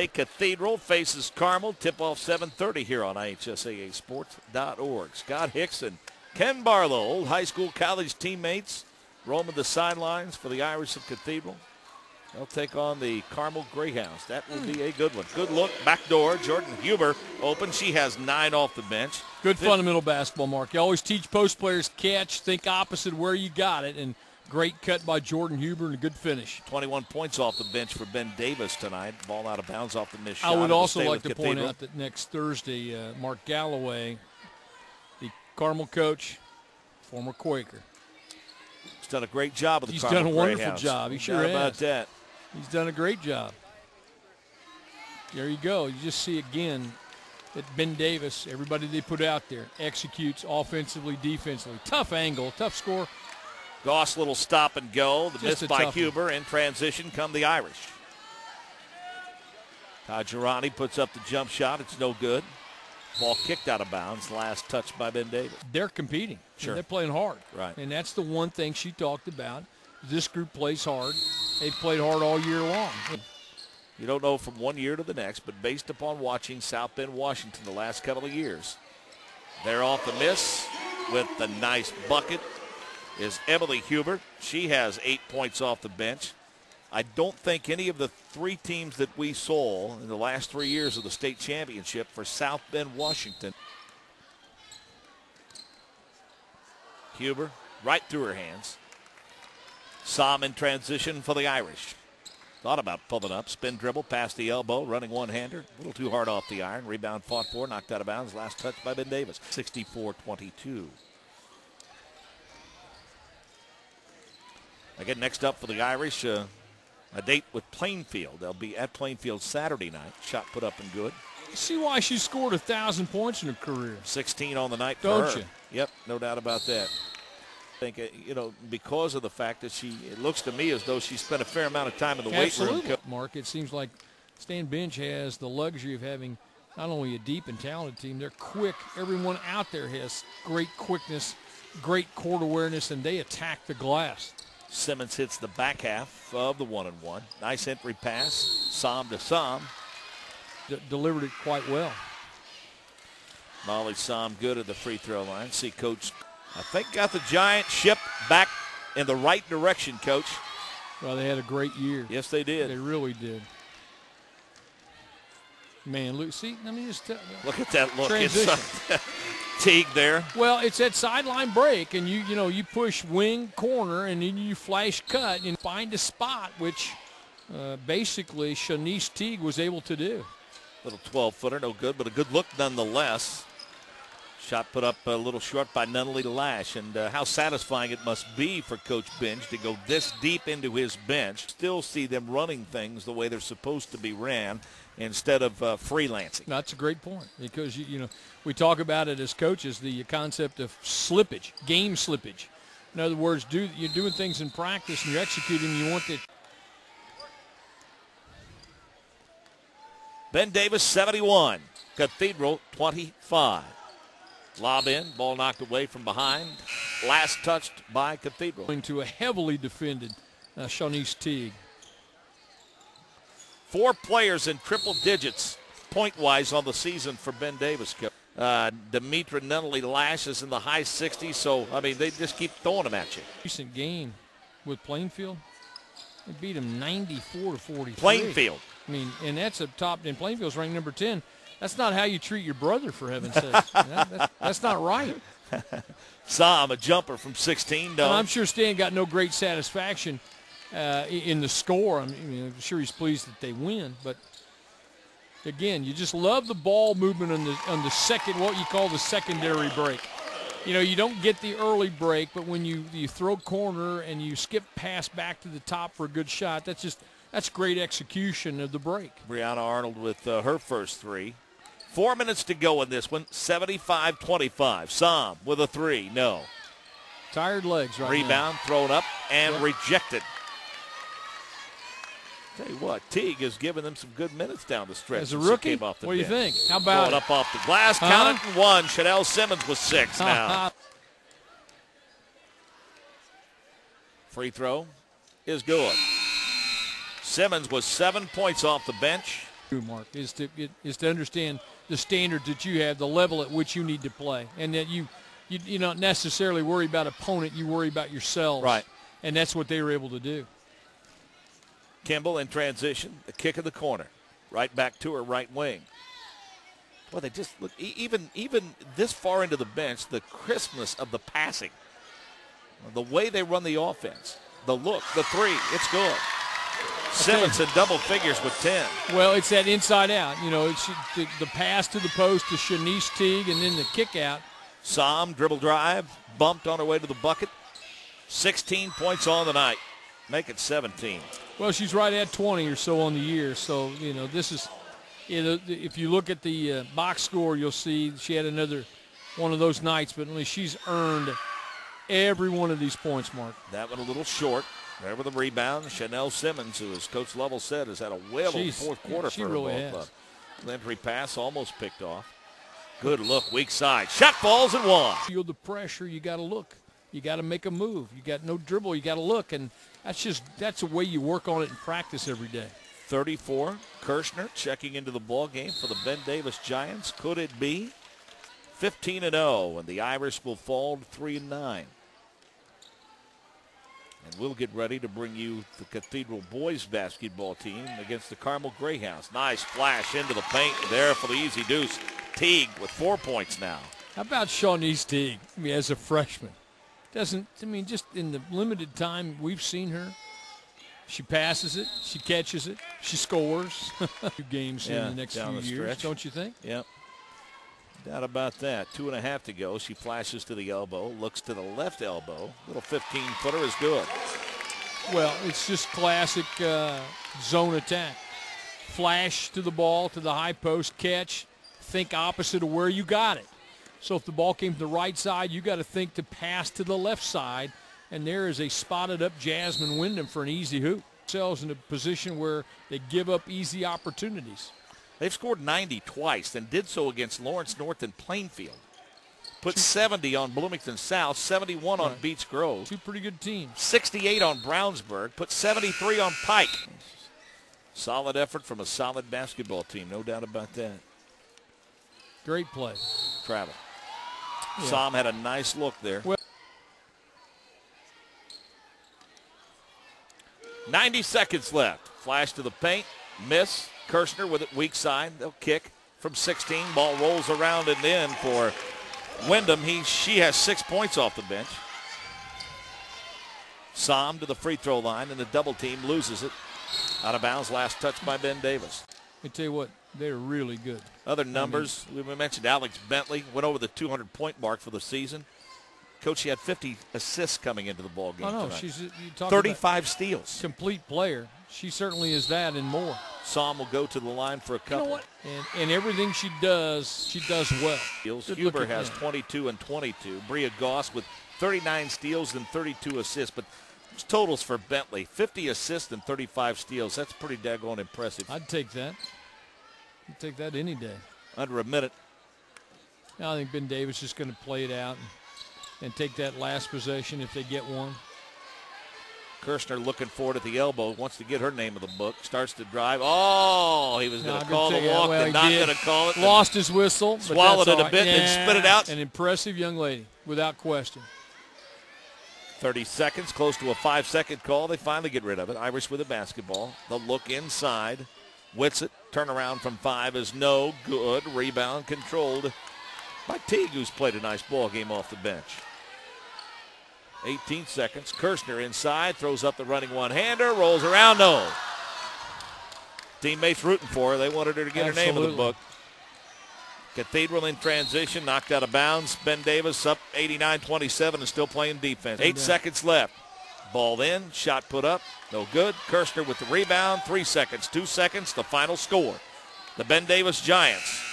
Cathedral faces Carmel. Tip-off 7:30 here on IHSAAsports.org. Scott Hicks and Ken Barlow, old high school college teammates, roaming the sidelines for the Irish of Cathedral. They'll take on the Carmel Greyhounds. That will be a good one. Good look, back door. Jordan Huber open. She has 9 off the bench. Good fundamental basketball, Mark. You always teach post players catch, think opposite where you got it, and great cut by Jordan Huber and a good finish. 21 points off the bench for Ben Davis tonight. Ball out of bounds off the missed shot. I would also like to Cathedral. point out that next Thursday, Mark Galloway, the Carmel coach, former Quaker. He's done a great job with the Carmel He's done a wonderful Greyhounds. job. He sure has. About that. He's done a great job. There you go. You just see again that Ben Davis, everybody they put out there, executes offensively, defensively. Tough angle, tough score. Goss little stop and go. The Just miss by Huber. In transition come the Irish. Tajirani puts up the jump shot. It's no good. Ball kicked out of bounds. Last touch by Ben Davis. They're competing. Sure. They're playing hard. Right. And that's the one thing she talked about. This group plays hard. They've played hard all year long. You don't know from one year to the next, but based upon watching South Bend, Washington the last couple of years, they're off the miss with the nice bucket is Emily Huber. She has 8 points off the bench. I don't think any of the 3 teams that we saw in the last 3 years of the state championship for South Bend, Washington. Huber right through her hands. Som in transition for the Irish. Thought about pulling up. Spin dribble past the elbow. Running one-hander. A little too hard off the iron. Rebound fought for. Knocked out of bounds. Last touch by Ben Davis. 64-22. Again, next up for the Irish, a date with Plainfield. They'll be at Plainfield Saturday night. Shot put up and good. See why she scored 1,000 points in her career. 16 on the night for Don't her. you? Yep, no doubt about that. I think, because of the fact that it looks to me as though she spent a fair amount of time in the weight room. Mark, it seems like Stan Bench has the luxury of having not only a deep and talented team, they're quick. Everyone out there has great quickness, great court awareness, and they attack the glass. Simmons hits the back half of the 1-1. Nice entry pass. Som to Som. Delivered it quite well. Molly Som good at the free throw line. See Coach, I think, got the Giant ship back in the right direction, Coach. Well, they had a great year. Yes, they did. They really did. Man, look, see, let me just tell you. Look at that look. Transition. It's Teague there. Well, it's that sideline break, and you push wing corner, and then you flash cut and find a spot, which basically Shanice Teague was able to do. Little 12-footer, no good, but a good look nonetheless. Shot put up a little short by Nunnally Lash, and how satisfying it must be for Coach Bench to go this deep into his bench, still see them running things the way they're supposed to be ran instead of freelancing. That's a great point, because we talk about it as coaches, the concept of slippage, game slippage. In other words, you're doing things in practice and you're executing. You want to. Ben Davis 71, Cathedral 25. Lob in, ball knocked away from behind. Last touched by Cathedral. Going to a heavily defended Shanice Teague. 4 players in triple digits point-wise on the season for Ben Davis. Demetra Nunnally Lash is in the high 60s, so, they just keep throwing them at you. Recent game with Plainfield, they beat them 94-43. Plainfield. And that's up top, and Plainfield's ranked number 10. That's not how you treat your brother, for heaven's sake. That's not right. Som, a jumper from 16. And I'm sure Stan got no great satisfaction in the score. I'm sure he's pleased that they win. But, again, you just love the ball movement on the second, what you call the secondary break. You don't get the early break, but when you throw corner and you skip pass back to the top for a good shot, that's great execution of the break. Brianna Arnold with her first 3. 4 minutes to go in this one, 75-25. Som with a 3, no. Tired legs right now. Rebound, thrown up, and rejected. Tell you what, Teague has given them some good minutes down the stretch. As a rookie, what do you think? How about it? Up off the glass, count it and 1. Chanel Simmons with 6 now. Free throw is good. Simmons was 7 points off the bench. Mark, is to understand the standards that you have, the level at which you need to play, and that you not necessarily worry about opponent, you worry about yourselves. Right. And that's what they were able to do. Kimball in transition, the kick of the corner, right back to her right wing. Well, they just look, even this far into the bench, the crispness of the passing, the way they run the offense, the look, the three, it's good. Simmons in double figures with 10. Well, it's that inside out. You know, it's the pass to the post to Shanice Teague and then the kick out. Som, dribble drive, bumped on her way to the bucket. 16 points on the night. Make it 17. Well, she's right at 20 or so on the year. So, you know, this is, you know, if you look at the box score, you'll see she had another one of those nights, but she's earned every one of these points, Mark. That one a little short. There with the rebound, Chanel Simmons, who, as Coach Lovell said, has had a whale of a fourth quarter for her really ball club. Entry pass almost picked off. Good look, weak side. Shot falls and one. Feel the pressure, you got to look. You got to make a move. You got no dribble, you got to look. And that's the way you work on it in practice every day. 34, Kirshner checking into the ball game for the Ben Davis Giants. Could it be? 15-0, and the Irish will fall to 3-9. And we'll get ready to bring you the Cathedral boys basketball team against the Carmel Greyhounds. Nice flash into the paint there for the easy deuce. Teague with 4 points now. How about Shawnice Teague? I mean, as a freshman. Just in the limited time we've seen her, she passes it, she catches it, she scores. Two games in the next few years, don't you think? Yep. Doubt about that. 2.5 to go. She flashes to the elbow, looks to the left elbow. Little 15-footer is good. Well, it's just classic zone attack. Flash to the ball, to the high post, catch, think opposite of where you got it. So if the ball came to the right side, you got to think to pass to the left side, and there is a spotted up Jasmine Wyndham for an easy hoop. Themselves in a position where they give up easy opportunities. They've scored 90 twice and did so against Lawrence North and Plainfield. Put 70 on Bloomington South, 71 on Beech Grove. Two pretty good teams. 68 on Brownsburg, put 73 on Pike. Solid effort from a solid basketball team, no doubt about that. Great play. Travel. Yeah. Som had a nice look there. Well, 90 seconds left. Flash to the paint, miss. Kirshner with it weak side. They'll kick from 16. Ball rolls around and in for Wyndham. She has 6 points off the bench. Som to the free throw line, and the double team loses it. Out of bounds, last touch by Ben Davis. Let me tell you what, they're really good. Other numbers, we mentioned Alex Bentley went over the 200-point mark for the season. Coach, she had 50 assists coming into the ball game tonight. She's 35 steals. Complete player. She certainly is that and more. Som will go to the line for a couple. You know what? And everything she does well. Huber has 22 and 22. Bria Goss with 39 steals and 32 assists. But totals for Bentley, 50 assists and 35 steals. That's pretty daggone impressive. I'd take that. I'd take that any day. Under a minute. I think Ben Davis is going to play it out and take that last possession if they get one. Kirshner looking forward at the elbow, wants to get her name of the book, starts to drive. Oh, he was going to call the walk, and not going to call it. Lost his whistle. Swallowed it a bit and spit it out. An impressive young lady, without question. 30 seconds, close to a 5-second call. They finally get rid of it. Irish with the basketball. They'll look inside. Whitsitt, turnaround from 5 is no good. Rebound controlled by Teague, who's played a nice ball game off the bench. 18 seconds. Kirshner inside, throws up the running one-hander, rolls around, no. Teammates rooting for her. They wanted her to get her name in the book. Cathedral in transition, knocked out of bounds. Ben Davis up 89-27 and still playing defense. 8 seconds left. Ball in, shot put up, no good. Kirshner with the rebound, 3 seconds, 2 seconds, the final score. The Ben Davis Giants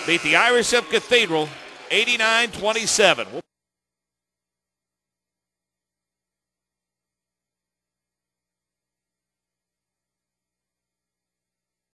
beat the Irish of Cathedral 89-27.